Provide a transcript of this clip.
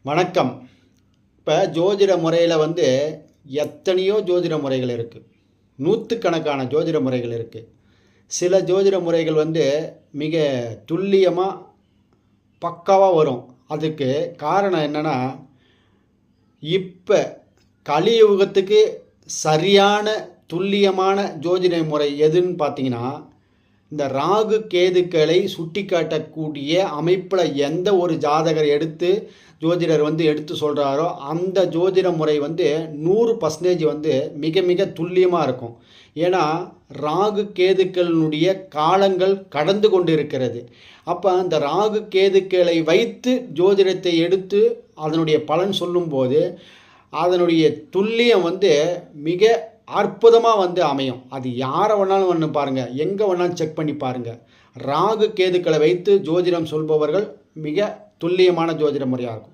வணக்கம். இப்போ ஜோதிட முறையில் எத்தனையோ ஜோதிட முறைகள் இருக்குது. நூற்றுக்கணக்கான ஜோதிட முறைகள் இருக்குது. சில ஜோதிட முறைகள் மிக துல்லியமாக பக்காவாக வரும். அதுக்கு காரணம் என்னென்னா, இப்போ கலியுகத்துக்கு சரியான துல்லியமான ஜோதிட முறை எதுன்னு பார்த்தீங்கன்னா, இந்த ராகு கேதுக்களை சுட்டி காட்டக்கூடிய அமைப்பில் எந்த ஒரு ஜாதகர் எடுத்து ஜோதிடர் எடுத்து சொல்கிறாரோ அந்த ஜோதிட முறை 100% மிக மிக துல்லியமாக இருக்கும். ஏன்னா ராகு கேதுக்களினுடைய காலங்கள் கடந்து கொண்டு இருக்கிறது. அப்போ அந்த ராகு கேதுக்களை வைத்து ஜோதிடத்தை எடுத்து அதனுடைய பலன் சொல்லும்போது அதனுடைய துல்லியம் மிக அற்புதமாக அமையும். அது யாரை வேணாலும் பாருங்கள், எங்கே வேணாலும் செக் பண்ணி பாருங்கள். ராகு கேதுக்களை வைத்து ஜோதிடம் சொல்பவர்கள் மிக துல்லியமான ஜோதிட முறையாக இருக்கும்.